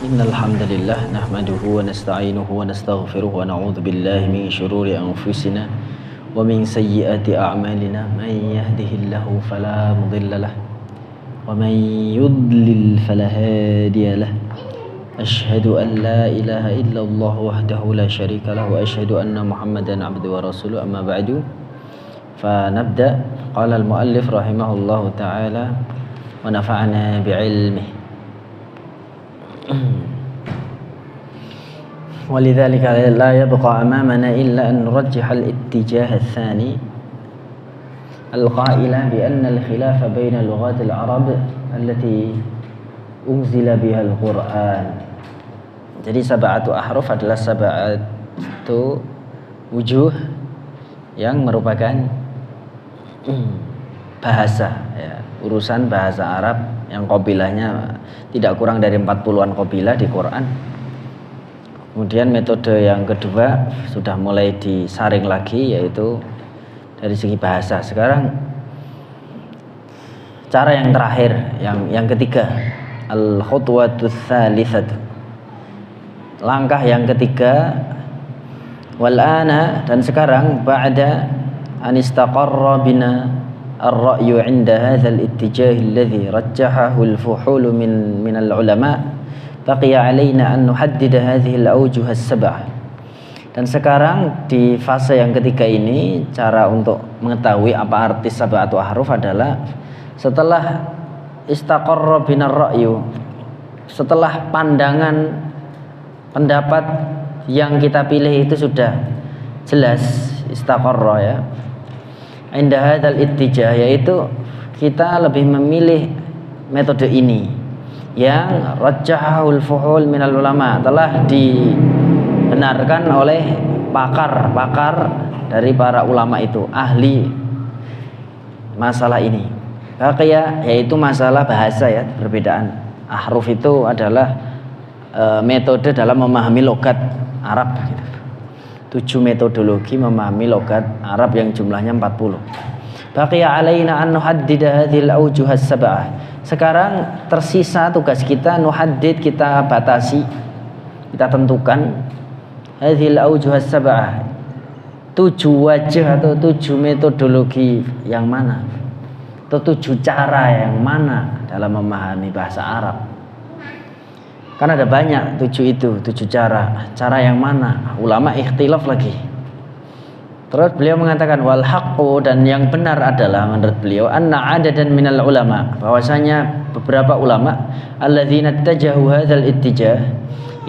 Innal hamdalillah nahmaduhu wa nasta'inuhu wa nastaghfiruh wa na'udzu billahi min shururi anfusina wa min sayyiati a'malina may yahdihillahu fala mudilla lahu wa may yudlil fala hadiya lahu. Asyhadu an la ilaha illallah wahdahu la syarika lahu wa asyhadu anna Muhammadan 'abduhu wa rasuluh. Amma ba'du. Fa nabda. Qala al-muallif rahimahullahu ta'ala wa nafa'ana bi'ilmihi. ولذلك لا يبقى أمامنا إلا أن نرجح الاتجاه الثاني القائل بأن الخلاف بين لغات العرب التي أنزل بها القرآن. Jadi sab'atu ahruf adalah sab'atu wujuh yang merupakan bahasa ya, urusan bahasa Arab yang qabilahnya tidak kurang dari 40-an qabilah di Quran. Kemudian metode yang kedua sudah mulai disaring lagi, yaitu dari segi bahasa. Sekarang cara yang terakhir, yang ketiga, al-khutwatus tsalitsatu, langkah yang ketiga. Wal ana, dan sekarang ba'da an istaqarra bina ar-ra'yu 'inda hadzal ittijah alladhi rajjahahu al-fuhul min al-ulama, baqiya 'alaina an nuhaddida hadhihi al-awjuh as-sab'ah. Dan sekarang di fase yang ketiga ini, cara untuk mengetahui apa arti sab'atu ahruf adalah setelah istaqarra bina ar-ra'yu, setelah pandangan pendapat yang kita pilih itu sudah jelas, istaqarra ya, inda hadzal ittijah, yaitu kita lebih memilih metode ini yang rajjahul fuhul minal ulama, telah dibenarkan oleh pakar-pakar dari para ulama itu, ahli masalah ini. Baqiya, yaitu masalah bahasa ya, perbedaan ahruf itu adalah metode dalam memahami logat Arab gitu. 7 metodologi memahami logat Arab yang jumlahnya 40. Baqiya alaina an nuhaddida hadhil awjuh as-sab'ah. Sekarang tersisa tugas kita, nuhaddid, kita batasi, kita tentukan hadhil awjuh as-sab'ah, 7 wajah atau 7 metodologi yang mana, atau 7 cara yang mana dalam memahami bahasa Arab. Kan ada banyak 7 itu, 7 cara yang mana, ulama ikhtilaf lagi. Terus beliau mengatakan wal haqqu, dan yang benar adalah menurut beliau anna adadan minal ulama, bahwasanya beberapa ulama alladzina ittajahu hadzal ittijah,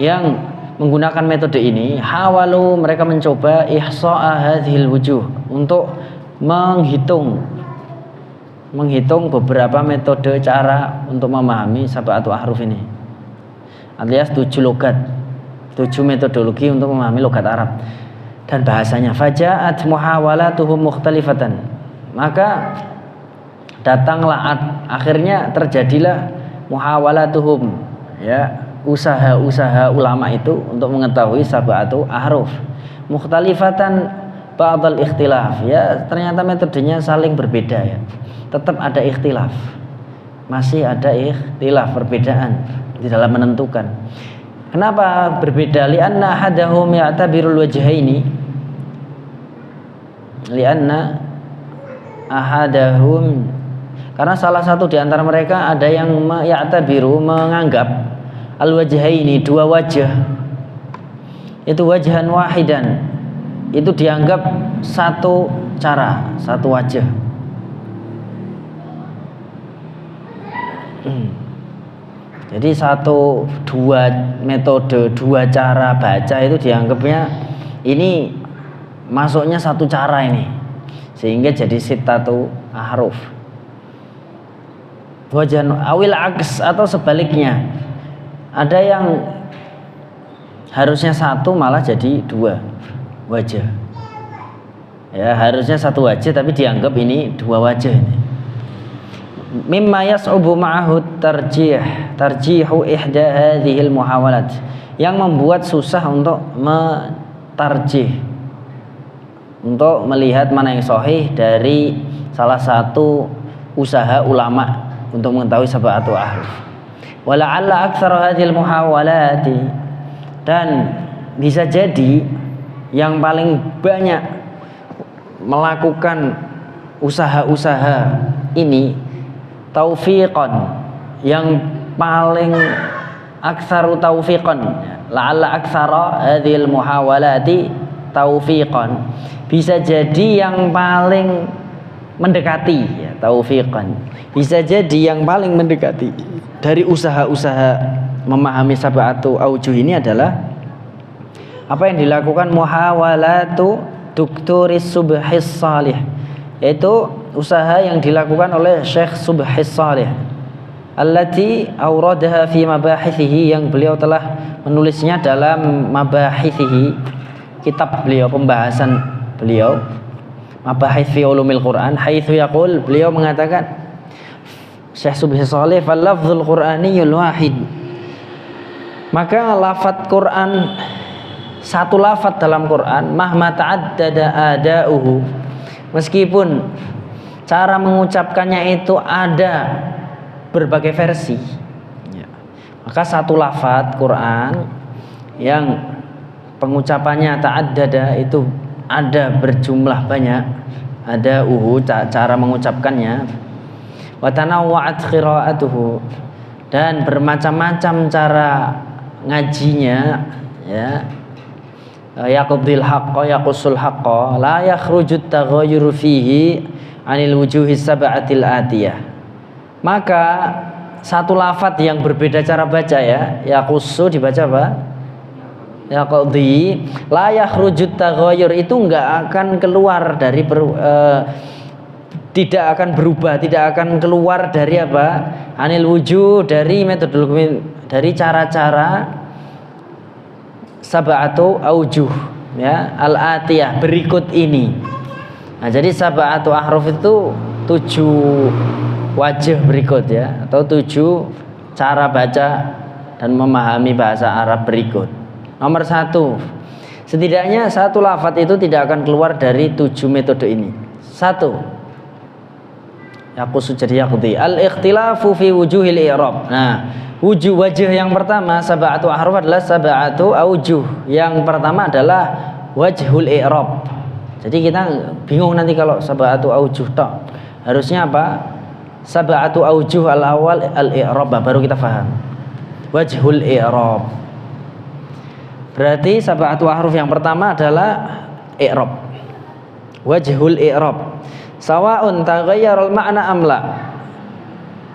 yang menggunakan metode ini, hawalu, mereka mencoba ihsa'a hadzal wujuh, untuk menghitung beberapa metode cara untuk memahami sab'atu ahruf ini, alias 7 logat, 7 metodologi untuk memahami logat Arab dan bahasanya. Faja'at muhawalatuhum mukhtalifatan, maka datanglah, akhirnya terjadilah muhawalatuhum ya, usaha-usaha ulama itu untuk mengetahui sab'atu ahruf mukhtalifatan ba'dal ikhtilaf ya, ternyata metodenya saling berbeda ya, tetap ada ikhtilaf, masih ada ikhtilaf, perbedaan di dalam menentukan. Kenapa berbeda? Lianna ahadahum ya'tabirul wajhaini, lianna ahadahum, karena salah satu di antara mereka ada yang ya'tabiru, menganggap al-wajhaini, 2 wajah, itu wajhan wahidan, itu dianggap satu cara, satu wajah. Jadi 2 metode, 2 cara baca itu dianggapnya ini masuknya satu cara ini, sehingga jadi sittatu ahruf. Wajan awil aks, atau sebaliknya, ada yang harusnya 1 malah jadi 2 wajah ya, harusnya 1 wajah tapi dianggap ini 2 wajah ini. Mimma yas'ubu ma'ahu tarjihu ihda hadhil muhawalat, yang membuat susah untuk mentarjih, untuk melihat mana yang sahih dari salah satu usaha ulama untuk mengetahui sab'atu ahruf. Wala'alla aktsara hadhil muhawalati, dan bisa jadi yang paling banyak melakukan usaha-usaha ini taufiqan, yang paling aktsaru taufiqan, la'alla aktsara hadhil muhawalati taufiqan, bisa jadi yang paling mendekati, ya, taufiqan, bisa jadi yang paling mendekati dari usaha-usaha memahami sab'atu aujuh ini adalah apa yang dilakukan muhawalatu Doktoris Subhis Salih, yaitu usaha yang dilakukan oleh Syekh Subhis Salih, allati auradaha fi mabahithihi, yang beliau telah menulisnya dalam mabahithihi, kitab beliau, pembahasan beliau, mabahith fi ulumil Quran, haitsu yaqul, beliau mengatakan, Syekh Subhis Salih, fal lafzul qur'aniyul wahid, maka lafaz Quran, satu lafaz dalam Quran, mahma ta'addada ada'uhu, meskipun cara mengucapkannya itu ada berbagai versi, ya, maka satu lafaz Quran yang pengucapannya ta'addada itu ada berjumlah banyak, ada cara mengucapkannya, wa tanawwa'at qira'atuhu, dan bermacam-macam cara ngajinya, ya, yaqdil haqqa yaqussul haqqa la yakhrujut taghayyur fihi anil wujuhis sab'atil atiyah, maka satu lafaz yang berbeda cara baca, ya, yaqussu dibaca apa? Yaqdi, la yakhrujut taghayyur, itu enggak akan keluar dari tidak akan berubah, tidak akan keluar dari apa? Anil wujuh, dari metodologi, dari cara-cara sab'atu aujuh, ya, al-atiyah, berikut ini. Nah, jadi sab'atu ahruf itu 7 wajah berikut, ya, atau 7 cara baca dan memahami bahasa Arab berikut. Nomor 1, setidaknya satu lafaz itu tidak akan keluar dari 7 metode ini. 1, yaqussu jadi yaqdi, al-ikhtilafu fi wujuhil i'rab. Nah, wajah yang pertama sab'atu ahruf adalah sab'atu aujuh. Yang pertama adalah wajhul i'rab. Jadi kita bingung nanti kalau sab'atu aujuh tok. Harusnya apa? Sab'atu aujuh al-awwal al-i'rab, baru kita paham. Wajhul i'rab. Berarti sab'atu ahruf yang pertama adalah i'rab. Wajhul i'rab. Sawa'un taghayyara al-ma'na am la.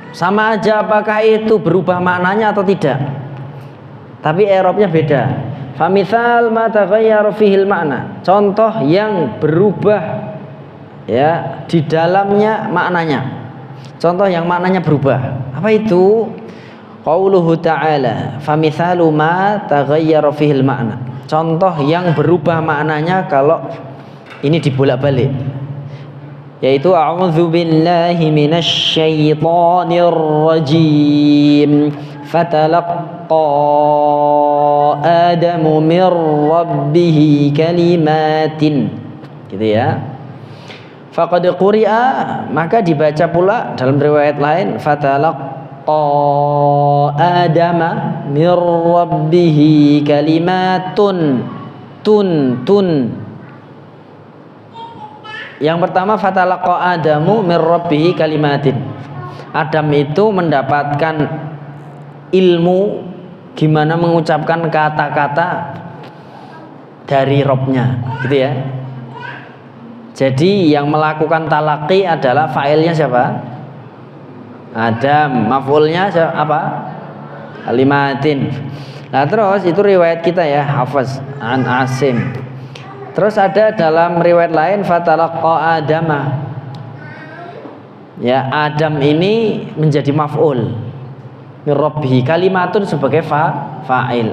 Sama aja apakah itu berubah maknanya atau tidak, tapi i'rabnya beda. Famithal ma taghayyara fihil makna, contoh yang berubah, ya, di dalamnya maknanya, contoh yang maknanya berubah. Apa itu? Qauluhu ta'ala, famithalu ma taghayyara fihil makna, contoh yang berubah maknanya kalau ini dibolak-balik, yaitu a'udzu billahi minasy syaithanir rajim fatalaqqa adamu mir rabbih kalimatin, gitu, ya. Faqad quri'a, maka dibaca pula dalam riwayat lain, fatalaqqa adama mir rabbih kalimatun, tun. Yang pertama, fatalaqa adamu mir rabbih kalimatin, Adam itu mendapatkan ilmu gimana mengucapkan kata-kata dari Robnya, gitu, ya. Jadi yang melakukan talaqi adalah fa'ilnya siapa? Adam. Maf'ulnya apa? Kalimatin. Nah, terus itu riwayat kita, ya, Hafaz an Asim. Terus ada dalam riwayat lain fatalaqqa adama, ya, Adam ini menjadi maf'ul, mir rabbih, kalimatun sebagai fa'il.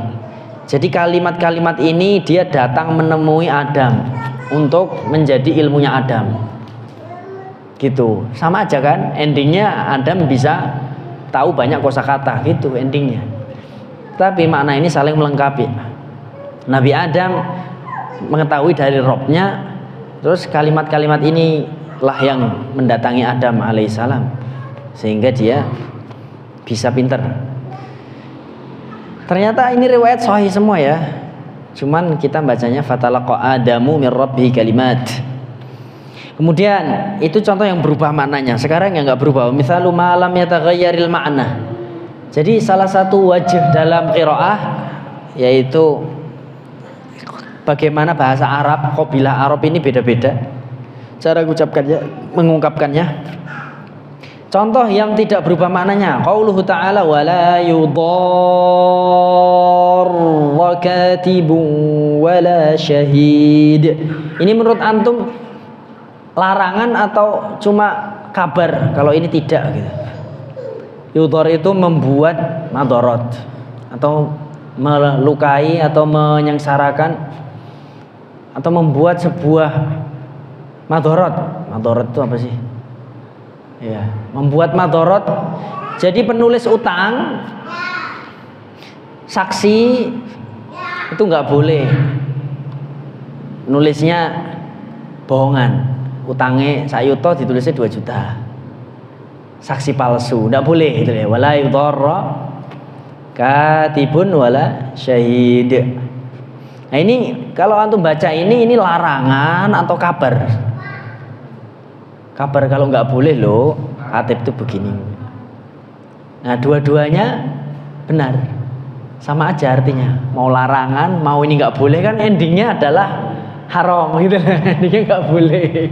Jadi kalimat-kalimat ini dia datang menemui Adam untuk menjadi ilmunya Adam, gitu. Sama aja kan, endingnya Adam bisa tahu banyak kosakata, gitu endingnya. Tapi makna ini saling melengkapi. Nabi Adam mengetahui dari Robnya, terus kalimat-kalimat inilah yang mendatangi Adam alaihissalam, sehingga dia bisa pintar Ternyata ini riwayat sahih semua ya. Cuman kita bacanya fatalaqa Adamu min rabbihi kalimat. Kemudian itu contoh yang berubah maknanya. Sekarang yang nggak berubah. Misalu ma lam yataghayyaril ma'na. Jadi salah satu wajah dalam qiraah yaitu bagaimana bahasa Arab, qabilah Arab ini beda-beda cara mengucapkannya, mengungkapkannya. Contoh yang tidak berubah maknanya, qauluhu ta'ala wala yudarra katibun wala syahid. Ini menurut antum larangan atau cuma kabar kalau ini tidak gitu? Yudhar itu membuat madorot atau melukai atau menyengsarakan atau membuat sebuah madorot. Madorot itu apa sih? Ya, membuat madorot. Jadi penulis utang, saksi itu nggak boleh nulisnya bohongan. Utangnya sayuto ditulisnya 2 juta. Saksi palsu, nggak boleh itu ya. Wala yudharra katibun wala syahid. Nah ini kalau antum baca ini larangan atau kabar? Kabar kalau nggak boleh loh, katib itu begini. Nah dua-duanya benar, sama aja artinya. Mau larangan, mau ini nggak boleh kan endingnya adalah haram gitu. Endingnya nggak boleh.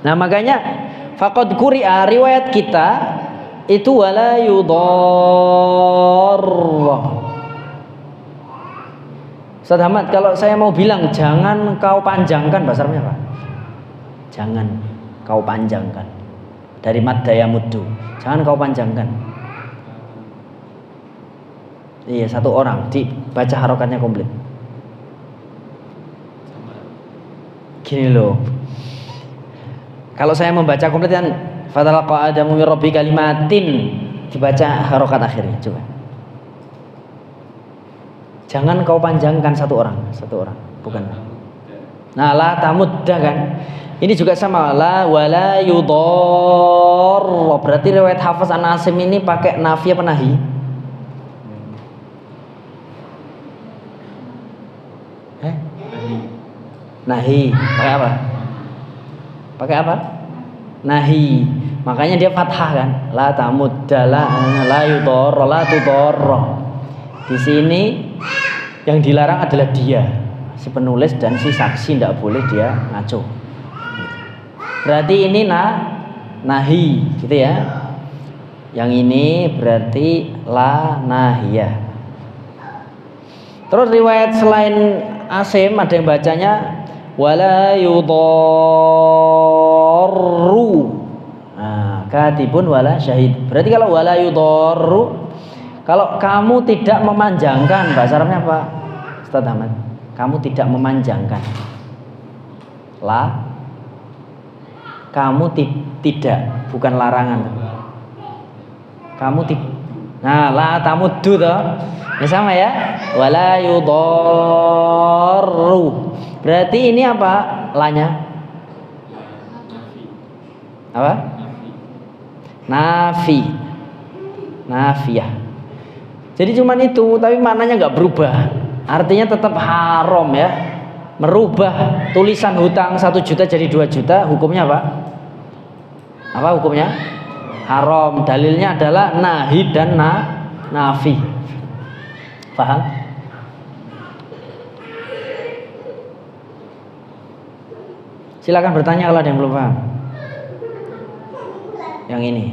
Nah makanya faqad quri'a riwayat kita itu wala yudarra. Ustaz Ahmad, kalau saya mau bilang jangan kau panjangkan, bahasa Arabnya apa? Jangan kau panjangkan. Dari madda yamuddu. Jangan kau panjangkan. Iya, satu orang dibaca harokatnya komplit. Gini loh. Kalau saya membaca komplit kan fatalaqa Adamu min rabbihi kalimatin, dibaca harokat akhirnya. Coba. Jangan kau panjangkan satu orang, bukan. Nah, la tamudda kan. Ini juga sama la wala yudarra. Berarti riwayat Hafiz An Asim ini pakai nafi apa nahi? Nahi. Pakai apa? Pakai apa? Nahi. Makanya dia fathah kan? La tamudda la yudarra la tudarra. Di sini yang dilarang adalah dia, si penulis dan si saksi, tidak boleh dia ngaco. Berarti ini nahi, gitu ya. Yang ini berarti la nahiyah. Terus riwayat selain Asim ada yang bacanya wala yudarru. Nah, katibun wala syahid. Berarti kalau wala yudarru, kalau kamu tidak memanjangkan, bahasa Arabnya apa? Ustaz Ahmad, kamu tidak memanjangkan. Kamu tidak, bukan larangan. Kamu nah, la tamuddu toh. Ini sama ya. Wala yudarru. Berarti ini apa? Lanya? Apa? Nafiyah. Jadi cuman itu, tapi maknanya nggak berubah. Artinya tetap haram ya. Merubah tulisan hutang 1 juta jadi 2 juta, hukumnya apa? Apa hukumnya? Haram. Dalilnya adalah nahi dan nafi. Paham? Silakan bertanya kalau ada yang belum paham. Yang ini.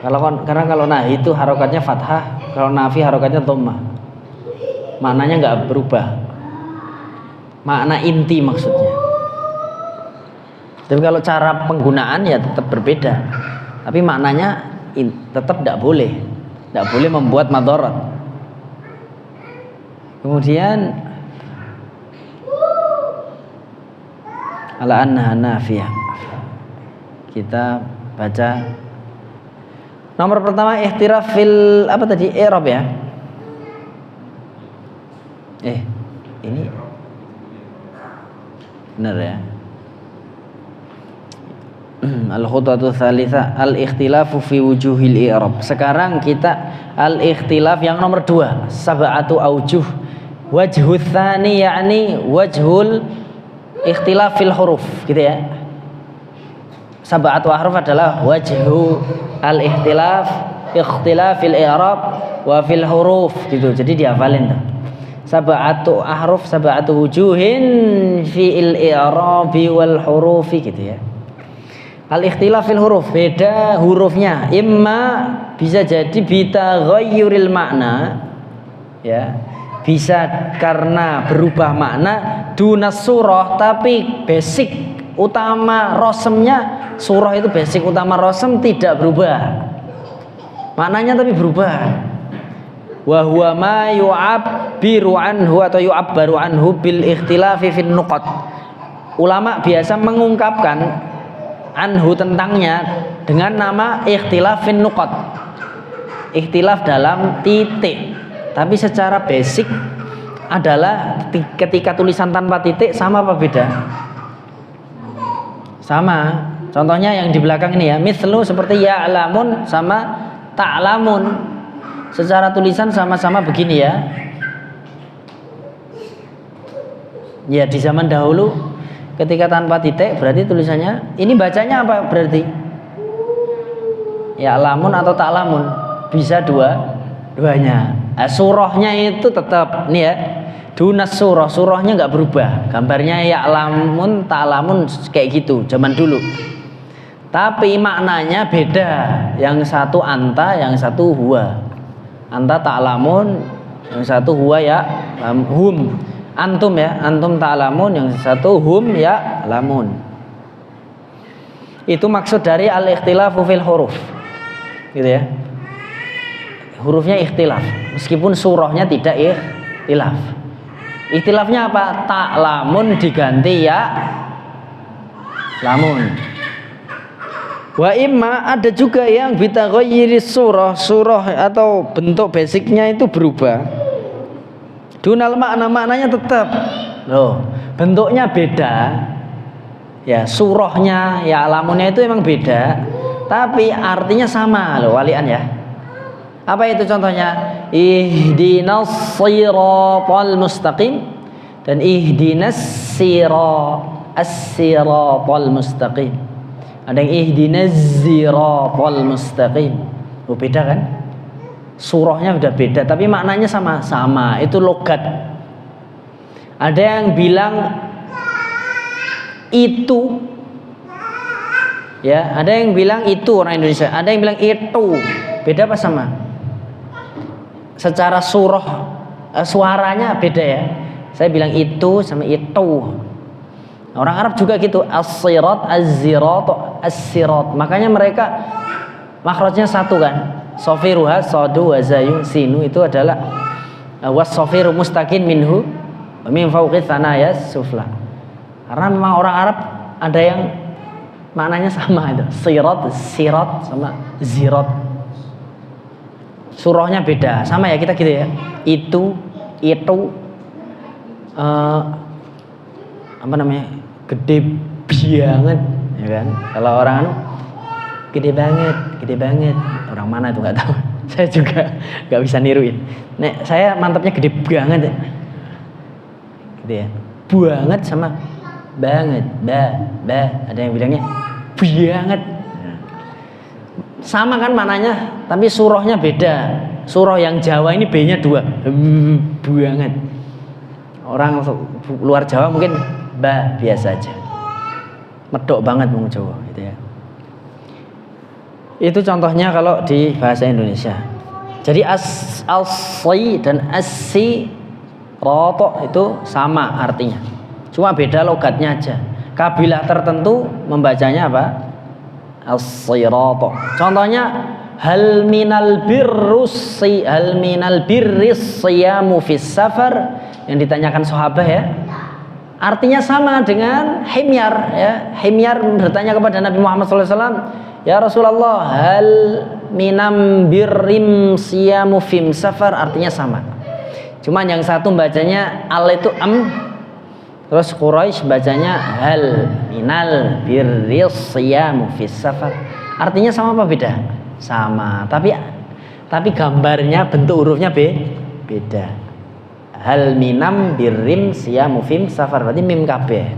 Karena kalau nahi itu harokatnya fathah, kalau nafi harokatnya dhammah. Maknanya nggak berubah. Makna inti maksudnya. Tapi kalau cara penggunaan ya tetap berbeda. Tapi maknanya tetap tidak boleh membuat madharat. Kemudian ala annaha nafiyah. Kita baca nomor pertama ihtiraf fil apa tadi? I'rab ya. Ini benar ya. Al-khutwatu tsalitsa al-ikhtilafu fi wujuhil i'rab. Sekarang kita al-ikhtilaf yang nomor 2, sab'atu aujuh. Wajhul tsani yakni wajhul ikhtilaf fil huruf, gitu ya. Sab'atu ahruf adalah wajhu al-ikhtilaf fil i'rab wa fil huruf, gitu. Jadi dihafalin tuh. Sab'atu ahruf, sab'atu wujuhin fil i'rabi wal hurufi, gitu ya. Al-ikhtilaf fil huruf, beda hurufnya. Imma bisa jadi bitaghayyuril makna, ya. Bisa karena berubah makna, dunas surah, tapi basic utama rosemnya, surah itu basic utama rosem tidak berubah. Maknanya tapi berubah. Wa huwa ma yu'abbiru anhu atau yu'abbaru anhu bil ikhtilafi fin nuqat. Ulama biasa mengungkapkan anhu tentangnya dengan nama ikhtilaf fin nuqat, ikhtilaf dalam titik. Tapi secara basic adalah ketika tulisan tanpa titik sama apa beda? Sama. Contohnya yang di belakang ini ya, mithlu seperti ya'lamun sama ta'lamun. Secara tulisan sama-sama begini ya. Ya di zaman dahulu ketika tanpa titik berarti tulisannya ini bacanya apa berarti? Ya lamun atau tak lamun, bisa duanya. Nah, surahnya itu tetap nih ya, dunas surahnya nggak berubah, gambarnya ya lamun tak lamun kayak gitu zaman dulu. Tapi maknanya beda, yang satu anta, yang satu huwa. Anta tak lamun, yang satu huwa ya hum. Antum ya, antum ta'lamun, yang satu hum ya lamun. Itu maksud dari al-ikhtilafu fil huruf, gitu ya. Hurufnya ikhtilaf, meskipun surahnya tidak ikhtilaf. Ikhtilafnya apa? Ta'lamun diganti ya lamun. Wa imma ada juga yang bitaghayyuris surah atau bentuk basicnya itu berubah. Dunal maknanya tetap. Loh, bentuknya beda. Ya, surahnya, ya lamunnya itu emang beda, tapi artinya sama loh, walian ya. Apa itu contohnya? Ihdinas siratal mustaqim dan ihdinas siratal mustaqim. Ada yang ihdinas siratal mustaqim. Oh, beda kan? Surahnya udah beda tapi maknanya sama, itu logat. Ada yang bilang itu ya, ada yang bilang itu orang Indonesia, ada yang bilang itu. Beda apa sama? Secara suaranya beda ya. Saya bilang itu sama itu. Orang Arab juga gitu, as-sirat, az-zirat, as-sirat. Makanya mereka makhrajnya satu kan. Sofiruha sodu wazayun sinu itu adalah wasofiru mustaqin minhu min fauqi tsanaya sufla. Karena memang orang Arab ada yang maknanya sama itu, sirat sama zirat. Surahnya beda, sama ya kita gitu ya. Itu apa namanya? Gede banget, ya kan? Kalau orang gede banget. Orang mana itu nggak tahu. Saya juga nggak bisa niruin. Nek saya mantapnya gede banget ya. Gitu ya. Banget sama banget. Ada yang bilangnya banget. Sama kan maknanya, tapi surahnya beda. Surah yang Jawa ini B-nya 2. Banget. Orang luar Jawa mungkin biasa aja. Medok banget wong Jawa gitu ya. Itu contohnya kalau di bahasa Indonesia. Jadi as-si dan as-sirat itu sama artinya. Cuma beda logatnya aja. Kabilah tertentu membacanya apa? As-sirat. Contohnya hal minal birris siyamu fis safar, yang ditanyakan sahabat ya. Artinya sama dengan himyar ya. Himyar bertanya kepada Nabi Muhammad SAW, ya Rasulullah, hal minam birrim siyamu fim safar, artinya sama. Cuman yang satu bacanya al itu am, terus Quraisy bacanya hal minal birris siyamu fis safar. Artinya sama apa beda? Sama, tapi gambarnya, bentuk hurufnya beda. Hal minam birrim siyamu fim safar, berarti mim kabeh.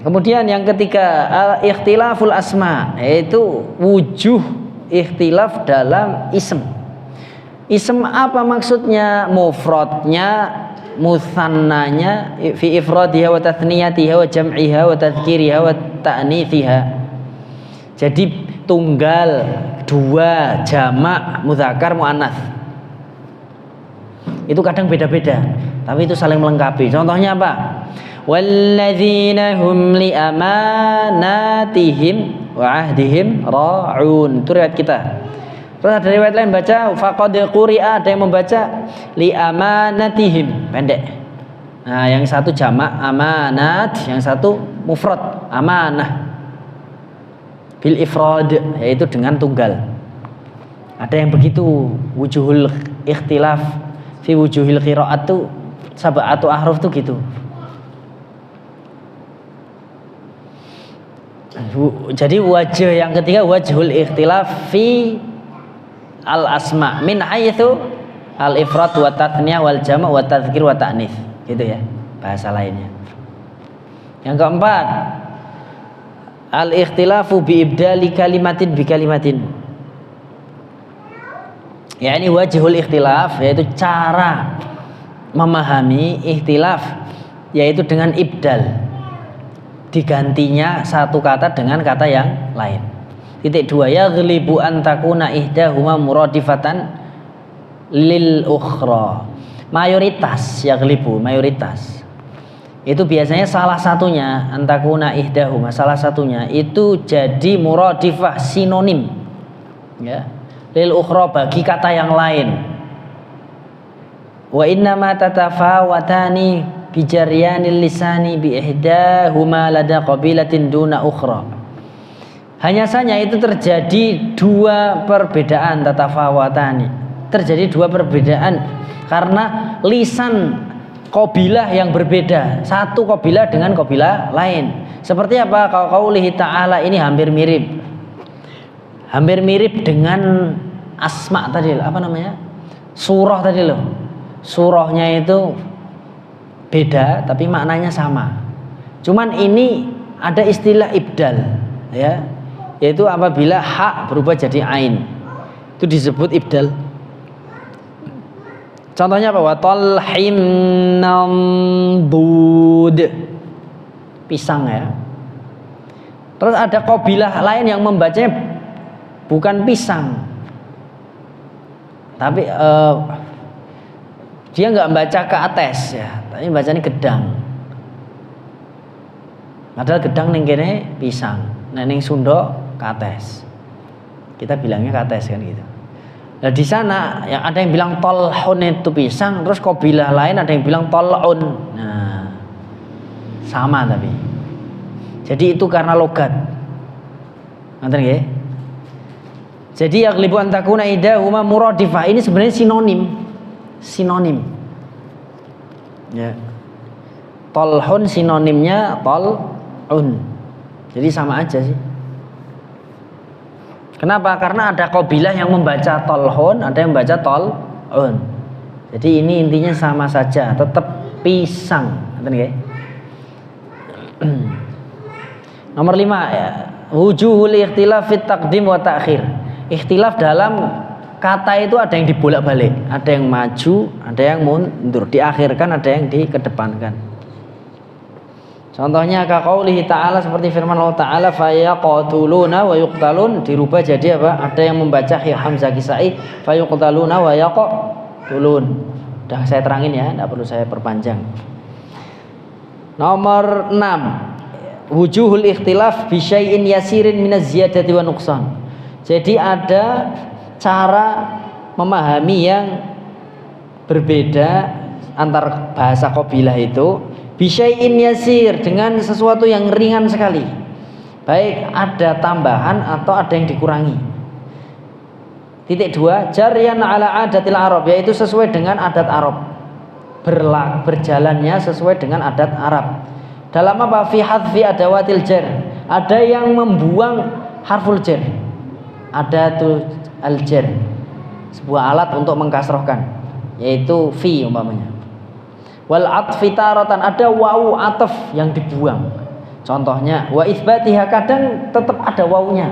Kemudian yang ketiga, ikhtilaful asma, yaitu wujuh ikhtilaf dalam ism. Ism apa maksudnya? Mufradnya, musannanya, fi ifradiha wa tathniyatiha wa jam'iha wa tadhkiriha wa ta'nithiha. Jadi tunggal, dua, jamak, mudzakar, muannats. Itu kadang beda-beda, tapi itu saling melengkapi. Contohnya apa? Walladzina hum li amanatihim wa ahdihim ra'un. Itu riwayat kita. Terus ada riwayat lain baca faqad quri'a, ada yang membaca li amanatihim, pendek. Nah, yang satu jamak amanat, yang satu mufrad amanah bil ifrad, yaitu dengan tunggal. Ada yang begitu. Wujuhul ikhtilaf fi wujuhil qiraat tuh sab'atu ahruf tuh gitu. Jadi wajah yang ketiga wajhul ikhtilaf fi al asma min haitsu al ifrad wa tatniyah wal jama' wa tadhkir wa ta'nits, gitu ya bahasa lainnya. Yang keempat, al ikhtilafu bi ibdali kalimatin bi kalimatin. Ya, ini wajhul ikhtilaf, yaitu cara memahami ikhtilaf, yaitu dengan ibdal, digantinya satu kata dengan kata yang lain. Titik dua, yaghlibu an takuna ihdahuma muradifatan lil ukhra. Mayoritas, yaghlibu, mayoritas. Itu biasanya salah satunya, antakuna ihdahuma, salah satunya itu jadi muradifah, sinonim. Ya. Lil ukhra, bagi kata yang lain. Wa inna ma tatafawatani bijaryanil lisani bi ihdahuma lada qabilatin duna ukhra. Hanya saja itu terjadi dua perbedaan, tatafawatani, terjadi dua perbedaan karena lisan qabilah yang berbeda, satu qabilah dengan qabilah lain. Seperti apa? Kalau qaulihi ta'ala, ini hampir mirip dengan asma tadi, apa namanya, surah tadi loh. Surahnya itu beda tapi maknanya sama. Cuman ini ada istilah ibdal, ya, yaitu apabila hak berubah jadi ain, itu disebut ibdal. Contohnya apa? Wa talhim nambud, pisang ya. Terus ada qabilah lain yang membacanya bukan pisang, tapi dia nggak baca ke atas ya, tapi bacanya gedang. Padahal gedang ning kene pisang, nah ning Sunda kates. Kita bilangnya kates kan gitu. Nah di sana yang ada yang bilang tolhun itu pisang, terus qabilah lain ada yang bilang tolun. Nah sama tapi. Jadi itu karena logat. Ngerti nggih? Jadi yaghlibu an takuna idahuma muradifah, ini sebenarnya sinonim. Ya. Tolhun sinonimnya tolun. Jadi sama aja sih. Kenapa? Karena ada qabilah yang membaca tolhun, ada yang membaca tolun. Jadi ini intinya sama saja, tetap pisang. Ngerti? Nomor 5 ya. Wujuhul ikhtilaf fit taqdim wa ta'khir. Ikhtilaf dalam kata itu ada yang dibolak-balik, ada yang maju, ada yang mundur, diakhirkan, ada yang dikedepankan. Contohnya kaqaulihi ta'ala, seperti firman Allah Ta'ala, fayaqtuluna wa yuqtalun, dirubah jadi apa? Ada yang membaca hamzah kisai, fayuqtaluna wa yaqtulun. Udah saya terangin ya, tidak perlu saya perpanjang. Nomor 6, wujuhul ikhtilaf bi syai'in yasirin minaz ziyadati wa nuqsan. Jadi ada cara memahami yang berbeda antar bahasa qabilah itu, bisyai'in yasir, dengan sesuatu yang ringan sekali, baik ada tambahan atau ada yang dikurangi. Titik 2, jaryan ala adatil Arab, yaitu sesuai dengan adat Arab, berjalannya sesuai dengan adat Arab. Dalam apa? Fi hadfi adawatil jar. Ada yang membuang harful jar. Adatul al jar. Sebuah alat untuk mengkasrohkan, yaitu fi umpamanya. Wal atfi taratan, ada wawu ataf yang dibuang. Contohnya wa itsbatiha, kadang tetap ada wawunya.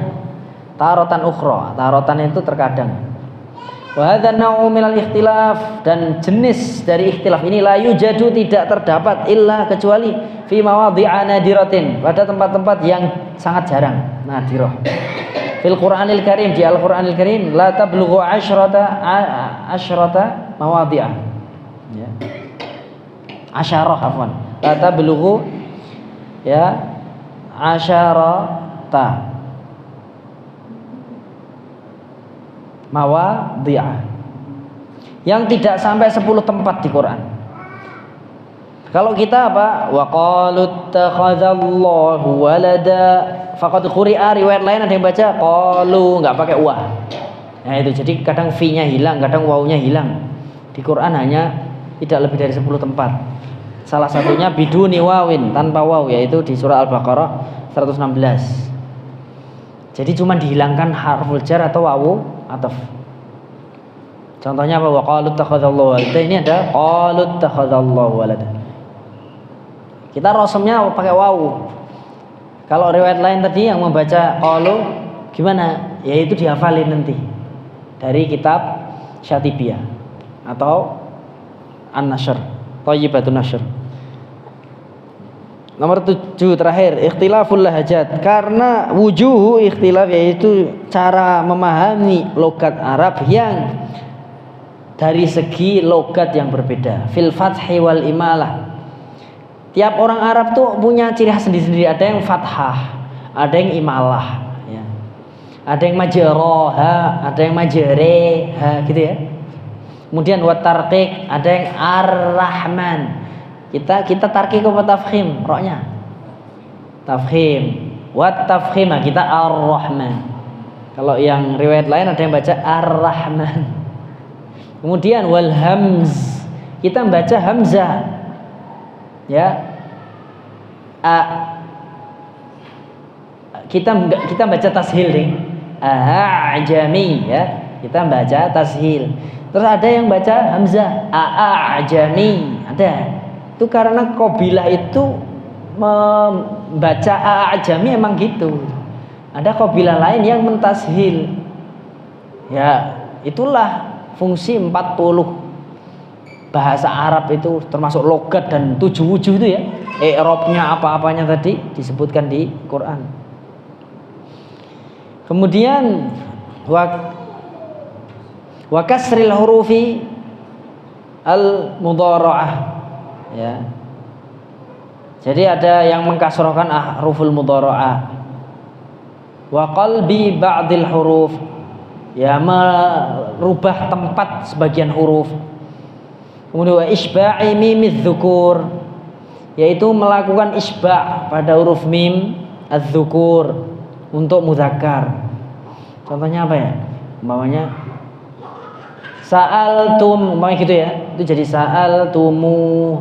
Taratan ukhra, taratan itu terkadang. Wa hadza nau'u minal ikhtilaf, dan jenis dari ikhtilaf ini la yujadu, tidak terdapat illa kecuali fi mawadhi'a nadiratin, pada tempat-tempat yang sangat jarang, nadirah. Fil Qur'anil Karim, di Al-Qur'anil Karim la tablughu asyrata mawadhi'a. Ya. Asyarah afwan. La tablughu ya asyarata mawadhi'ah, yang tidak sampai 10 tempat di Quran. Kalau kita apa? Wa qalu takhadzallahu walada, faqad quri'a, riwayat lain ada yang baca qalu, enggak pakai wa. Nah itu, jadi kadang fi-nya hilang, kadang wawunya hilang. Di Quran hanya tidak lebih dari 10 tempat. Salah satunya biduni wawin, tanpa waw, yaitu di surah Al-Baqarah 116. Jadi cuma dihilangkan harful jar atau wawu ataf. Contohnya apa? Wa qalu takhadzallahu walada. Ini ada qalu takhadzallahu walada. Kita rosemnya pakai wawu. Kalau riwayat lain tadi yang membaca qalu gimana? Ya itu dihafalin nanti dari kitab Syatibiyah atau An-Nashr, Thayyibatun Nashr. Nomor 7 terakhir, ikhtilaful lahajat. Karena wujuhu ikhtilaf, yaitu cara memahami logat Arab yang dari segi logat yang berbeda. Fil fathi wal imalah. Tiap orang Arab tuh punya ciri khas sendiri-sendiri. Ada yang fathah, ada yang imalah, ya. Ada yang majroha, ada yang majreha, gitu ya. Kemudian wat tarqiq, ada yang ar-rahman. Kita tarqiq apa tafkhim? Roknya tafkhim. Wat tafkhim, kita ar-rahman. Kalau yang riwayat lain ada yang baca ar-rahman. Kemudian wal hamz, kita membaca hamzah, ya. Kita baca tashil nih, ajami, ya. Kita baca tashil. Terus ada yang baca hamzah, ajami, ada. Itu karena qabilah itu membaca ajami emang gitu. Ada qabilah lain yang mentashil. Ya, itulah fungsi 40 bahasa Arab itu, termasuk logat dan 7 wujuh itu ya. I'rabnya apa-apanya tadi disebutkan di Quran. Kemudian wa kasril hurufi al mudhara'ah, ya. Jadi ada yang mengkasrohkan huruful mudhara'ah. Wa qalbi ba'dil huruf, ya, merubah tempat sebagian huruf. Kemudian wa isba'i mimiz dzukur, yaitu melakukan isba' pada huruf mim az-dzukur untuk muzakkar. Contohnya apa ya? Umpamanya sa'altum, umpamanya gitu ya. Itu jadi sa'altumu.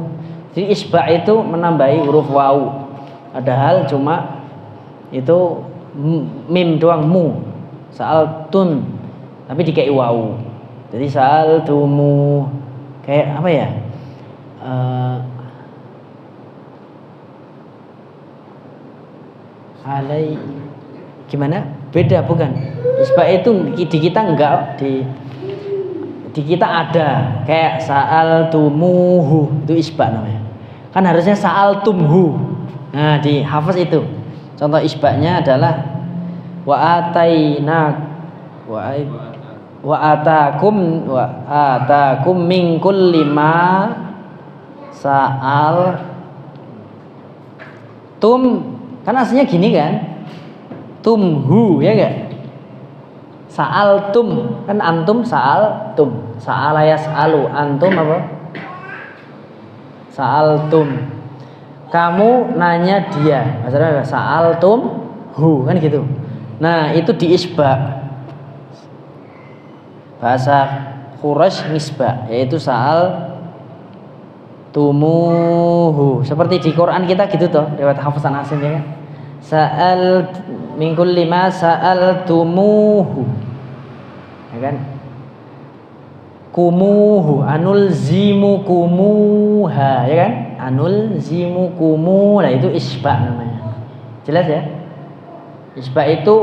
Jadi isba' itu menambahi huruf wawu. Padahal cuma itu mim doang, mu. Sa'altun, tapi dikei wawu. Jadi sa'altumu. Kayak apa ya? Alai gimana? Beda bukan? Isba' itu di kita enggak, di kita ada. Kayak sa'altumuhu, itu isba' namanya. Kan harusnya sa'altumhu. Nah, di hafaz itu. Contoh isba'nya adalah wa atakum min kulli ma sa'al tum, kan aslinya gini kan, tumhu, ya enggak? Sa'altum, kan antum sa'altum, sa'ala yas'alu, antum apa? Sa'altum, kamu nanya dia, maksudnya sa'altum hu, kan gitu. Nah itu di isba', bahasa Quraisy nisbah, yaitu sa'al tumuhu. Seperti di Quran kita gitu toh, riwayat Hafs an Asim ya kan. Sa'al min kulli ma sa'altumuhu. Ya kan? Kumuhu anul zimu kumuha ya kan? Anul zimu kumu. Nah itu isba namanya. Jelas ya? Isba itu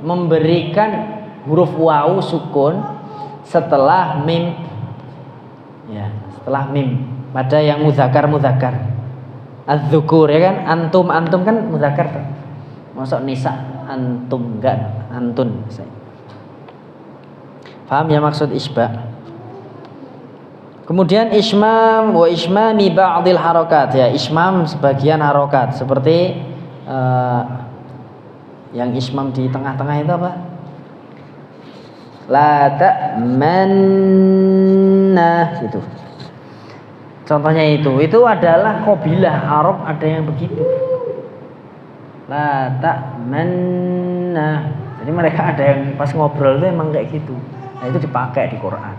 memberikan huruf wawu sukun setelah mim. Ya, setelah mim pada yang muzakkar az-dzukur ya kan, antum kan muzakkar tuh. Masuk nisa antum enggak antun. Paham ya maksud isba? Kemudian ismam wa ismami ba'dil harakat ya, ismam sebagian harokat seperti yang ismam di tengah-tengah itu apa? La ta'manna gitu. Contohnya itu adalah qabilah Arab ada yang begitu. La ta'manna. Jadi mereka ada yang pas ngobrol itu emang kayak gitu. Nah itu dipakai di Quran.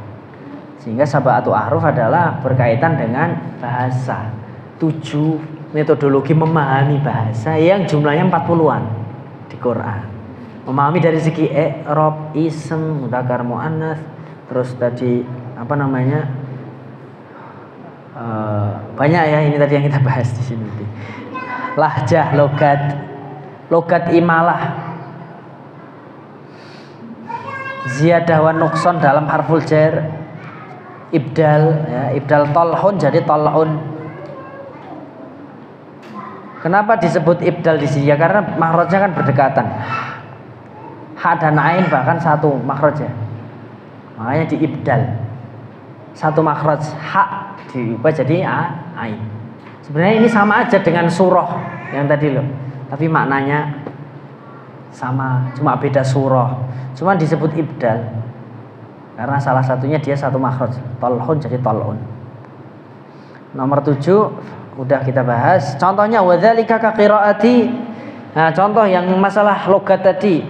Sehingga sab'atu ahruf adalah berkaitan dengan bahasa. 7 metodologi memahami bahasa yang jumlahnya 40-an di Quran. Memahami dari segi i'rab, ism, mudzakkar muannats, terus tadi apa namanya? Banyak ya ini tadi yang kita bahas di sini. Lahjah, logat imalah, ziyadah wa nuqsan dalam harful jar, ibdal ya, ibdal talhun jadi tal'un. Kenapa disebut ibdal di sini? Ya karena makhrajnya kan berdekatan. Ha dan ain bahkan satu makhraj ya. Makanya diibdal. Satu makhraj ha diubah jadi ain. Sebenarnya ini sama aja dengan surah yang tadi loh. Tapi maknanya sama, cuma beda surah. Cuma disebut ibdal. Karena salah satunya dia satu makhraj. Talhun jadi tal'un. Nomor 7 udah kita bahas. Contohnya wadzalika ka qiraati. Nah, contoh yang masalah logat tadi.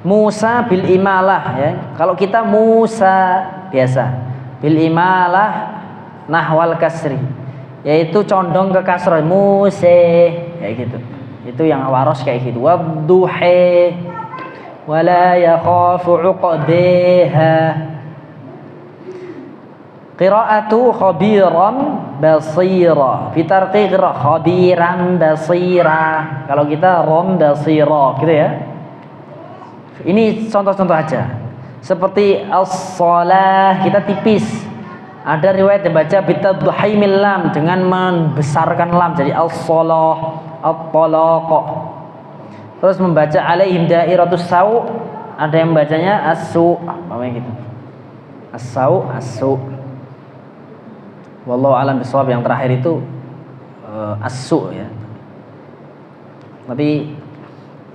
Musa bil imalah ya. Kalau kita Musa biasa. Bil imalah nahwal kasri. Yaitu condong ke kasrah. Muse kayak gitu. Itu yang waros kayak gitu. Wadduhi wala yakhafu uqbaha. Qira'atu khabiran basira. Fitarqi qira khabiran basira. Kalau kita rom basira gitu ya. Ini contoh-contoh aja. Seperti as-shalah kita tipis. Ada riwayat yang baca bitadhaimil lam dengan membesarkan lam jadi as-shalah, at-talaq. Terus membaca alaihim dairatus sau, ada yang bacanya as-su, apa gitu. As-sau, as-su. Wallahu a'lam bishawab, yang terakhir itu as-su ya. Tapi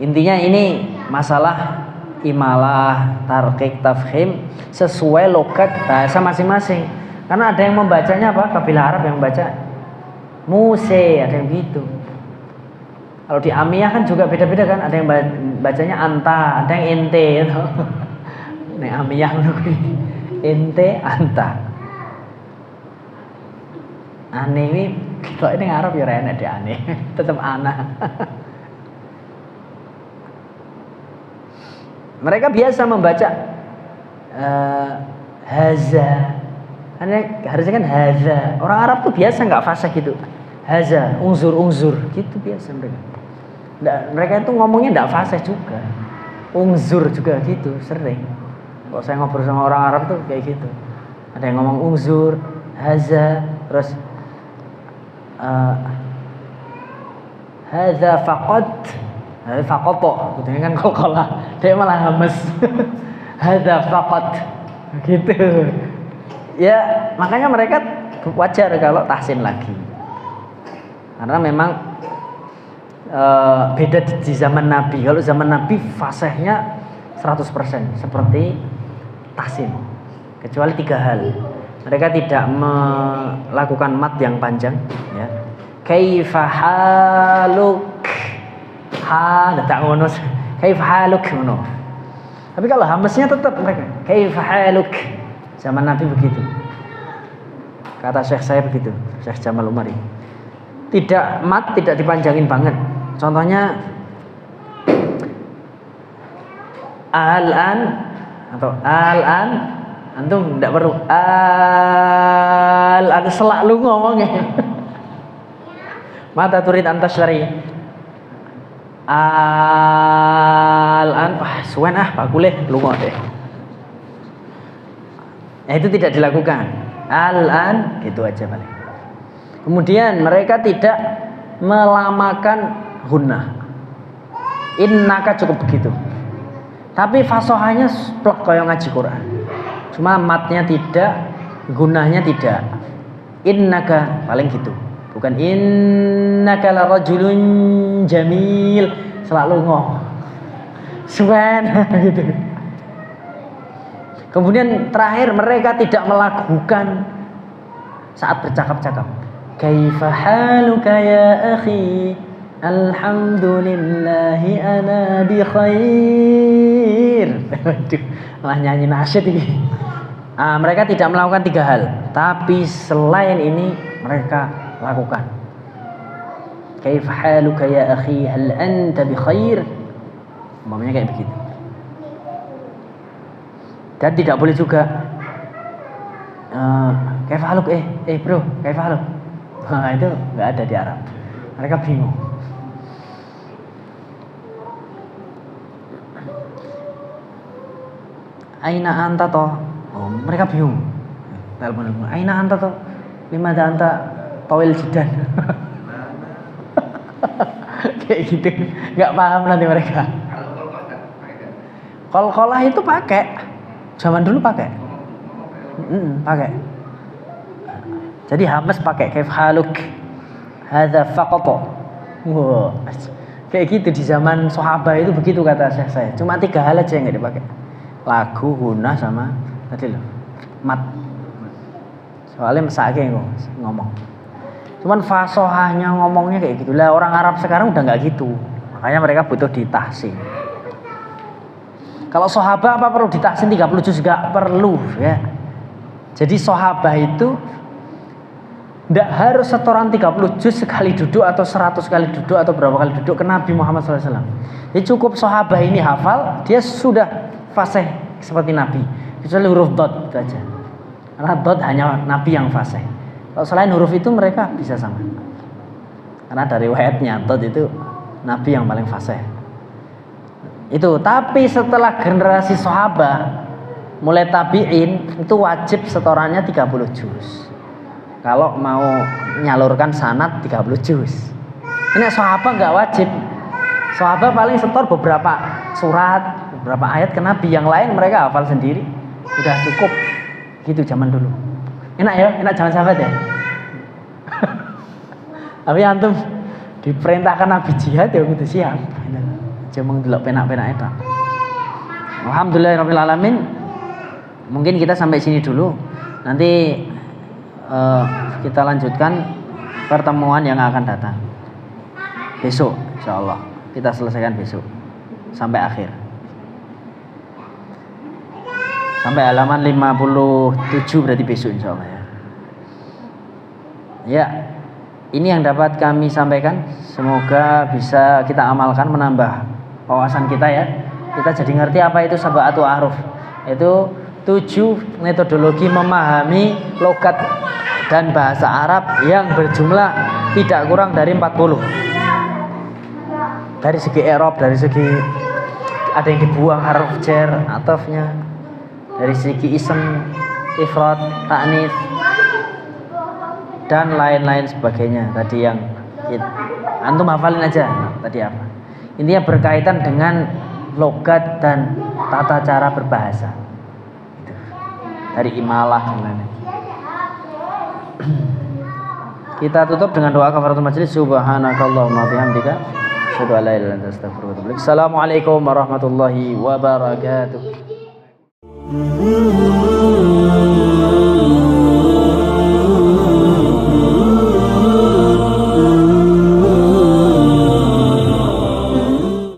intinya ini masalah imalah, tarqiq, tafkhim sesuai logat bahasa masing-masing. Karena ada yang membacanya apa? Kabilah Arab yang baca muse, ada yang gitu. Kalau di Amiyah kan juga beda-beda kan, ada yang bacanya anta, ada yang ente gitu. Nek Amiyah ente, anta. Aneh ini kalau ini Arab ya enak deh aneh. Tetap ana. Mereka biasa membaca haza. Harusnya kan haza. Orang Arab tuh biasa nggak fasih gitu. Haza, ungzur gitu biasa mereka. Mereka itu ngomongnya nggak fasih juga. Ungzur juga gitu sering. Kalau saya ngobrol sama orang Arab tuh kayak gitu. Ada yang ngomong ungzur, haza, terus haza faqad. Faqata gitu kan qalqalah. Dia malah hamas. Hadza faqat gitu. Ya, makanya mereka wajar kalau tahsin lagi. Karena memang beda di zaman Nabi. Kalau zaman Nabi fasihnya 100% seperti tahsin. Kecuali 3 hal. Mereka tidak melakukan mat yang panjang ya. Kaifa haluk tak ngono. Kaifa haluk ngono. Tapi kalau hamesnya tetap mereka kaifa haluk. Zaman Nabi begitu. Kata Syekh saya begitu, Syekh Jamal Umari. Tidak mat, tidak dipanjangin banget. Contohnya al-an atau al-an, antum tidak perlu al-an selalu ngomongnya. Mata turid antasari al-an, suwen Pak Kuleh lungo deh. Itu tidak dilakukan. Al-an gitu aja paling. Kemudian mereka tidak melamakan gunnah. Innaka cukup begitu. Tapi fasohanya plek kayak ngaji Quran. Cuma matnya tidak, gunnahnya tidak. Innaka paling gitu. Bukan innaka larajulun jamil, selalu ngoh. Suwen gitu. Kemudian terakhir mereka tidak melakukan saat bercakap-cakap. Kaifa haluka ya akhi? Alhamdulillahi ana bi khair. Aduh, malah nyanyi nasyid ini. Mereka tidak melakukan 3 hal, tapi selain ini mereka lakukan. Kaifa haluka ya akhi? Hal anta bi khair? Umpamanya kayak begitu. Dan tidak boleh juga kaifa haluk bro, kaifa haluk. Itu enggak ada di Arab. Mereka bingung. Aina anta toh? Oh, mereka bingung. Telepon. Aina anta toh? Limada anta tawil jidan. Kayak gitu. Enggak paham nanti mereka. Qalqalah itu pakai. Zaman dulu pakai. Pakai. Jadi Hamas pakai kaif haluk. Hadza faqata. Wow. Kayak gitu di zaman sahabat itu begitu kata Syekh saya. Cuma 3 hal aja yang enggak dipakai. Lagu, gunnah sama tadi loh. Mat. Soalnya mesake ngomong. Cuman fasohahnya ngomongnya kayak gitu. Lah orang Arab sekarang udah enggak gitu. Makanya mereka butuh ditahsin. Kalau sahabat apa perlu ditahsin 30 juz? Enggak perlu ya. Jadi sahabat itu enggak harus setoran 30 juz sekali duduk atau 100 kali duduk atau berapa kali duduk ke Nabi Muhammad SAW. Jadi cukup sahabat ini hafal, dia sudah fasih seperti Nabi. Kecuali huruf dot itu aja. Karena dot hanya Nabi yang fasih. Kalau selain huruf itu mereka bisa sama. Karena dari riwayatnya dot itu Nabi yang paling fasih. Itu, tapi setelah generasi sahabat mulai tabi'in itu wajib setorannya 30 juz. Kalau mau nyalurkan sanad 30 juz. Ini sahabat enggak wajib. Sahabat paling setor beberapa surat, beberapa ayat ke Nabi, yang lain mereka hafal sendiri. Udah cukup. Gitu zaman dulu. Enak ya, enak zaman sahabat ya. Tapi antum diperintahkan Nabi jihad ya gitu siap. Cuma ndelok penak-penak itu. Alhamdulillahirabbil alamin. Mungkin kita sampai sini dulu. Nanti kita lanjutkan pertemuan yang akan datang. Besok insyaallah. Kita selesaikan besok sampai akhir. Sampai halaman 57 berarti besok insyaallah ya. Ya. Ini yang dapat kami sampaikan. Semoga bisa kita amalkan, menambah wawasan kita ya. Kita jadi ngerti apa itu sab'atu ahruf. Itu 7 metodologi memahami logat dan bahasa Arab yang berjumlah tidak kurang dari 40. Dari segi i'rab, dari segi ada yang dibuang haruf jar, atafnya. Dari segi ism, ifrad, ta'nits dan lain-lain sebagainya. Tadi yang antum hafalin aja tadi apa. Intinya berkaitan dengan logat dan tata cara berbahasa. Gitu. Dari imalah dan lain-lain. Kita tutup dengan doa kafaratul majelis. Subhanakallahumma bihamdika asyhadu an la ilaha illa anta astaghfiruka wa atubu ilaik. Assalamualaikum warahmatullahi wabarakatuh.